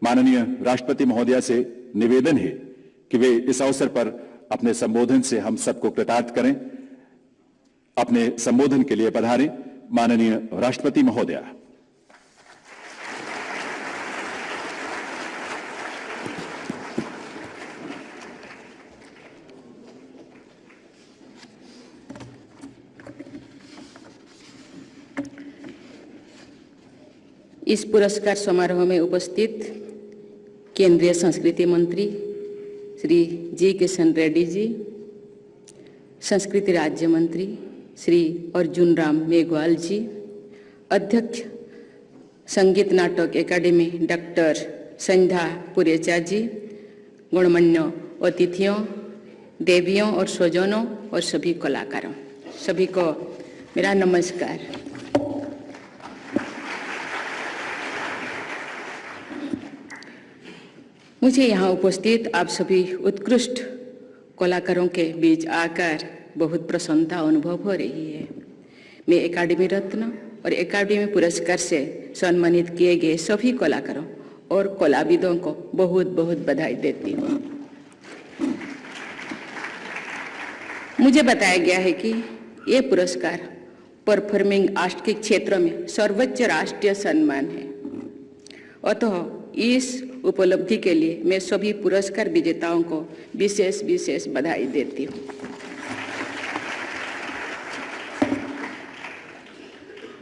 माननीय राष्ट्रपति महोदया से निवेदन है कि वे इस अवसर पर अपने संबोधन से हम सबको कृतार्थ करें। अपने संबोधन के लिए पधारें माननीय राष्ट्रपति महोदया। इस पुरस्कार समारोह में उपस्थित केंद्रीय संस्कृति मंत्री श्री जी किशन रेड्डी जी, संस्कृति राज्य मंत्री श्री अर्जुन राम मेघवाल जी, अध्यक्ष संगीत नाटक एकेडमी डॉक्टर संध्या पुरेचा जी, गणमान्य अतिथियों, देवियों और स्वजनों और सभी कलाकारों, सभी को मेरा नमस्कार। मुझे यहाँ उपस्थित आप सभी उत्कृष्ट कलाकारों के बीच आकर बहुत प्रसन्नता अनुभव हो रही है। मैं एकेडमी रत्न और एकेडमी पुरस्कार से सम्मानित किए गए सभी कलाकारों और कलाविदों को बहुत बहुत बधाई देती हूँ। मुझे बताया गया है कि ये पुरस्कार परफॉर्मिंग आर्ट के क्षेत्र में सर्वोच्च राष्ट्रीय सम्मान है। अतः इस उपलब्धि के लिए मैं सभी पुरस्कार विजेताओं को विशेष बधाई देती हूँ।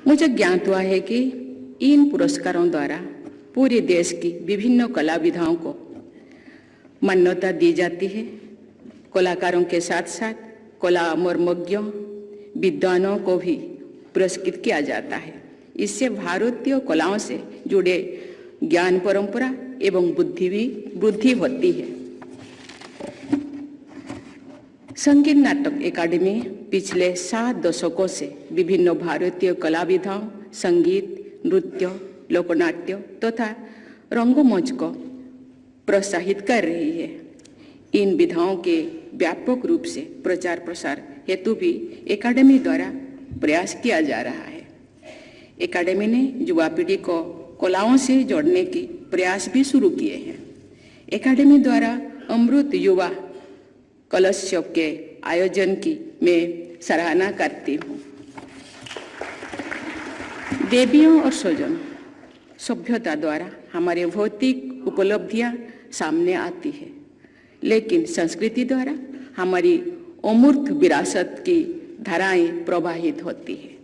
मुझे ज्ञात हुआ है कि इन पुरस्कारों द्वारा पूरे देश की विभिन्न कला विधाओं को मान्यता दी जाती है। कलाकारों के साथ साथ कला मर्मज्ञों, विद्वानों को भी पुरस्कृत किया जाता है। इससे भारतीय कलाओं से जुड़े ज्ञान परंपरा एवं बुद्धि होती है। संगीत नाटक एकेडमी पिछले 7 दशकों से विभिन्न भारतीय कला विधाओं, संगीत, नृत्य, लोकनाट्य तथा रंगमंच को प्रोत्साहित कर रही है। इन विधाओं के व्यापक रूप से प्रचार प्रसार हेतु भी एकेडमी द्वारा प्रयास किया जा रहा है। एकेडमी ने युवा पीढ़ी को कलाओं से जोड़ने के प्रयास भी शुरू किए हैं। एकेडमी द्वारा अमृत युवा कलशों के आयोजन की मैं सराहना करती हूँ। देवियों और स्वजनों, सभ्यता द्वारा हमारे भौतिक उपलब्धियाँ सामने आती है, लेकिन संस्कृति द्वारा हमारी अमूर्त विरासत की धाराएं प्रवाहित होती है।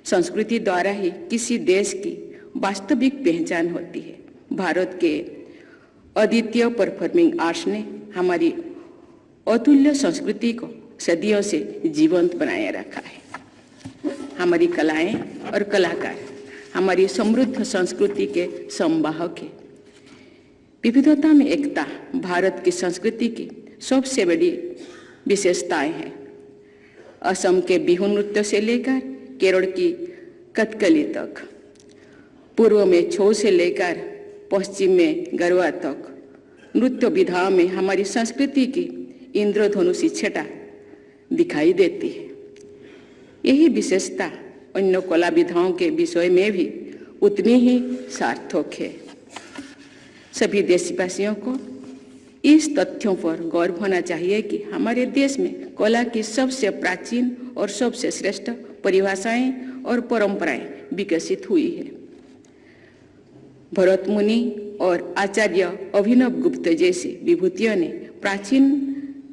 संस्कृति द्वारा ही किसी देश की वास्तविक पहचान होती है। भारत के अद्वितीय परफॉर्मिंग आर्ट्स ने हमारी अतुल्य संस्कृति को सदियों से जीवंत बनाए रखा है। हमारी कलाएं और कलाकार हमारी समृद्ध संस्कृति के संवाहक हैं। विविधता में एकता भारत की संस्कृति की सबसे बड़ी विशेषताएं हैं। असम के बिहू नृत्य से लेकर केरल की कथकली तक, पूर्व में छऊ से लेकर पश्चिम में गरबा तक, नृत्य विधाओं में हमारी संस्कृति की इंद्रधनुषी छटा दिखाई देती है। यही विशेषता अन्य कला विधाओं के विषय में भी उतनी ही सार्थक है। सभी देशवासियों को इस तथ्यों पर गौरव होना चाहिए कि हमारे देश में कला की सबसे प्राचीन और सबसे श्रेष्ठ परिभाषाएं और परंपराएं विकसित हुई है। भरत मुनि और आचार्य अभिनव गुप्त जैसी विभूतियों ने प्राचीन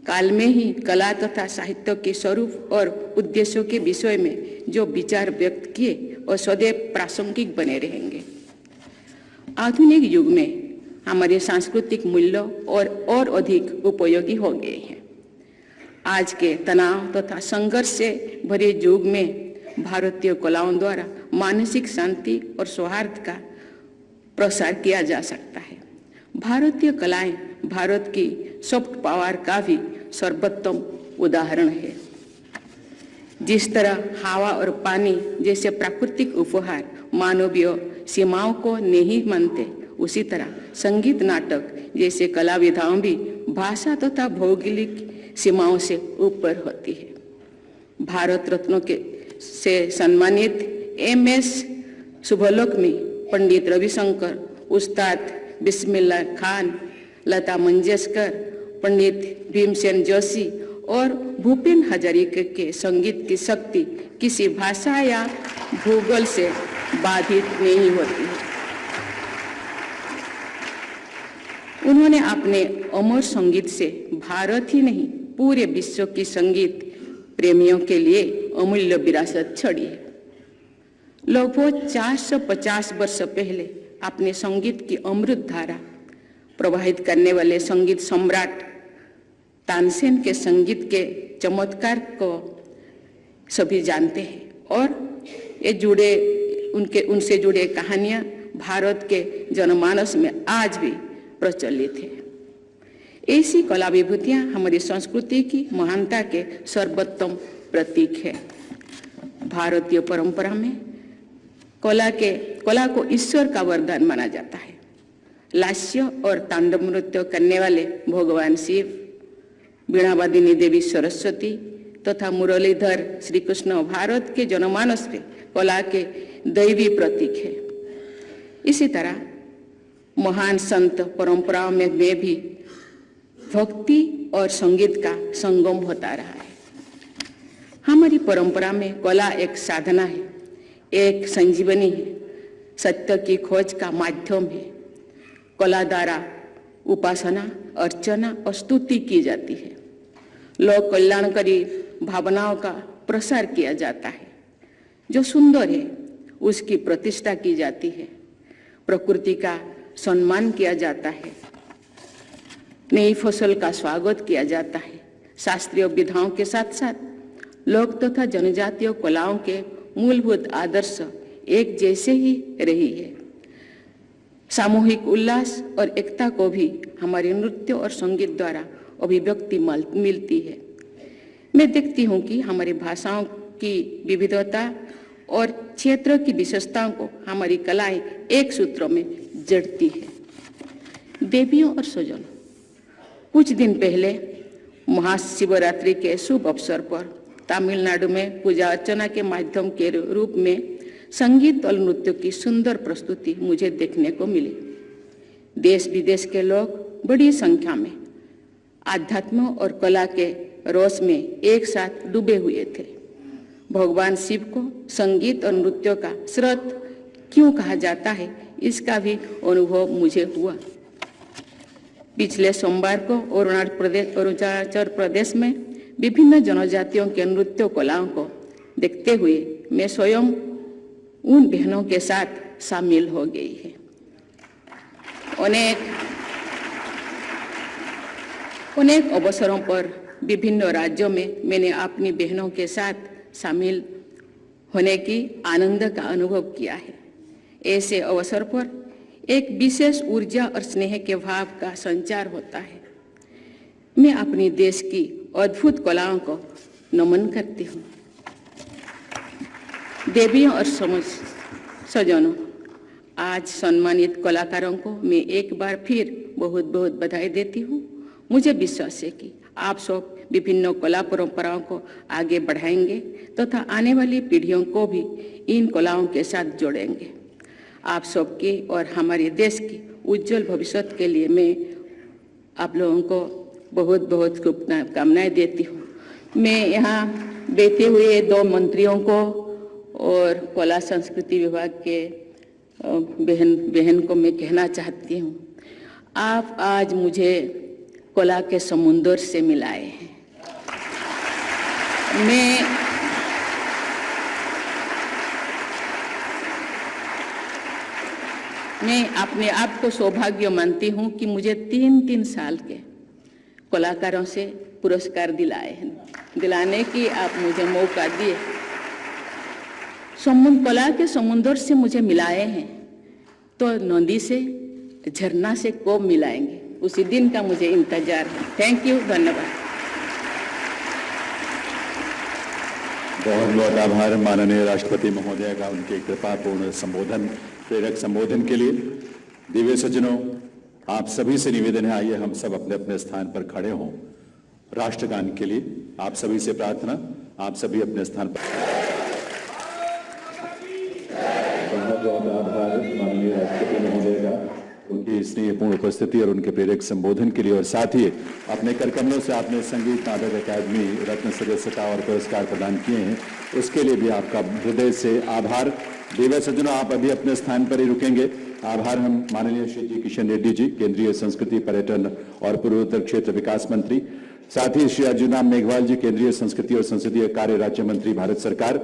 काल में ही कला तथा साहित्य के स्वरूप और उद्देश्यों के विषय में जो विचार व्यक्त किए और सदैव प्रासंगिक बने रहेंगे। आधुनिक युग में हमारे सांस्कृतिक मूल्य और अधिक उपयोगी हो गए हैं। आज के तनाव तथा संघर्ष से भरे युग में भारतीय कलाओं द्वारा मानसिक शांति और सौहार्द का प्रसार किया जा सकता है। भारतीय कलाएं भारत की सॉफ्ट पावर का भी सर्वोत्तम उदाहरण है। जिस तरह हवा और पानी जैसे प्राकृतिक उपहार मानवीय सीमाओं को नहीं मानते, उसी तरह संगीत नाटक जैसे कला विधाओं भी भाषा तथा भौगोलिक सीमाओं से ऊपर होती है। भारत रत्न के से सम्मानित MS शुभलक्ष्मी, पंडित रविशंकर, उस्ताद बिस्मिल्लाह खान, लता मंगेशकर, पंडित भीमसेन जोशी और भूपेन हजारिका के संगीत की शक्ति किसी भाषा या भूगोल से बाधित नहीं होती है। उन्होंने अपने अमर संगीत से भारत ही नहीं पूरे विश्व की संगीत प्रेमियों के लिए अमूल्य विरासत छोड़ी है। लगभग 450 वर्ष पहले अपने संगीत की अमृत धारा प्रवाहित करने वाले संगीत सम्राट तानसेन के संगीत के चमत्कार को सभी जानते हैं और उनसे जुड़े कहानियां भारत के जनमानस में आज भी प्रचलित है। ऐसी कला विभूतियां हमारी संस्कृति की महानता के सर्वोत्तम प्रतीक है। भारतीय परंपरा में कला को ईश्वर का वरदान माना जाता है। लास्य और तांडव नृत्य करने वाले भगवान शिव, वीणावादिनी देवी सरस्वती तथा मुरलीधर श्री कृष्ण भारत के जनमानस में कला के दैवी प्रतीक है। इसी तरह महान संत परंपराओं में भी भक्ति और संगीत का संगम होता रहा है। हमारी परंपरा में कला एक साधना है, एक संजीवनी है, सत्य की खोज का माध्यम है। कला द्वारा उपासना, अर्चना और स्तुति की जाती है। लोक कल्याणकारी भावनाओं का प्रसार किया जाता है। जो सुंदर है उसकी प्रतिष्ठा की जाती है। प्रकृति का सम्मान किया जाता है। नई फसल का स्वागत किया जाता है। शास्त्रीय विधाओं के साथ साथ लोक तथा जनजातीय कलाओं के मूलभूत आदर्श एक जैसे ही रही है। सामूहिक उल्लास और एकता को भी हमारे नृत्य और संगीत द्वारा अभिव्यक्ति मिलती है। मैं देखती हूँ कि हमारी भाषाओं की विविधता और क्षेत्र की विशेषताओं को हमारी कलाएं एक सूत्र में जड़ती है। देवियों और स्वजनों, कुछ दिन पहले महाशिवरात्रि के शुभ अवसर पर तमिलनाडु में पूजा अर्चना के माध्यम के रूप में संगीत और नृत्य की सुंदर प्रस्तुति मुझे देखने को मिली। देश विदेश के लोग बड़ी संख्या में आध्यात्म और कला के रस में एक साथ डूबे हुए थे। भगवान शिव को संगीत और नृत्य का स्रोत क्यों कहा जाता है, इसका भी अनुभव मुझे हुआ। पिछले सोमवार को अरुणाचल प्रदेश में विभिन्न जनजातियों के नृत्य कलाओं को देखते हुए मैं स्वयं उन बहनों के साथ शामिल हो गई है। अनेक अवसरों पर विभिन्न राज्यों में मैंने अपनी बहनों के साथ शामिल होने की आनंद का अनुभव किया है। ऐसे अवसर पर एक विशेष ऊर्जा और स्नेह के भाव का संचार होता है। मैं अपनी देश की अद्भुत कलाओं को नमन करती हूँ। देवियों और सज्जनों, आज सम्मानित कलाकारों को मैं एक बार फिर बहुत बहुत बधाई देती हूँ। मुझे विश्वास है कि आप सब विभिन्न कला परंपराओं को आगे बढ़ाएंगे तथा आने वाली पीढ़ियों को भी इन कलाओं के साथ जोड़ेंगे। आप सबके और हमारे देश की उज्जवल भविष्य के लिए मैं आप लोगों को बहुत बहुत शुभकामनाएं देती हूँ। मैं यहाँ बैठे हुए 2 मंत्रियों को और कला संस्कृति विभाग के बहन को मैं कहना चाहती हूँ, आप आज मुझे कला के समुंदर से मिलाए हैं। मैं अपने आप को सौभाग्य मानती हूँ कि मुझे 3 साल के कलाकारों से पुरस्कार दिलाने की आप मुझे मौका दिए। कला के समुंदर से मुझे मिलाए हैं, तो नदी से, झरना से कब मिलाएंगे, उसी दिन का मुझे इंतजार है। थैंक यू, धन्यवाद। बहुत बहुत आभार माननीय राष्ट्रपति महोदय का उनके कृपापूर्ण संबोधन, प्रेरक संबोधन के लिए। दिव्य सज्जनों, आप सभी से निवेदन है, आइए हम सब अपने अपने स्थान पर खड़े हों राष्ट्रगान के लिए। आप सभी से प्रार्थना, आप सभी अपने स्थान पर। बहुत बहुत आभार माननीय राष्ट्रपति महोदय का। उनकी स्नेहपूर्ण उपस्थिति और उनके प्रेरक संबोधन के लिए, और साथ ही अपने करकमलों से आपने संगीत नाटक अकादमी रत्न सदस्यता और पुरस्कार प्रदान किए हैं, उसके लिए भी आपका हृदय से आभार। देवर सज्जनों, आप अभी अपने स्थान पर ही रुकेंगे। आभार हम माननीय श्री जी किशन रेड्डी जी, केंद्रीय संस्कृति पर्यटन और पूर्वोत्तर क्षेत्र विकास मंत्री, साथ ही श्री अर्जुन राम मेघवाल जी, केंद्रीय संस्कृति और संसदीय कार्य राज्य मंत्री, भारत सरकार।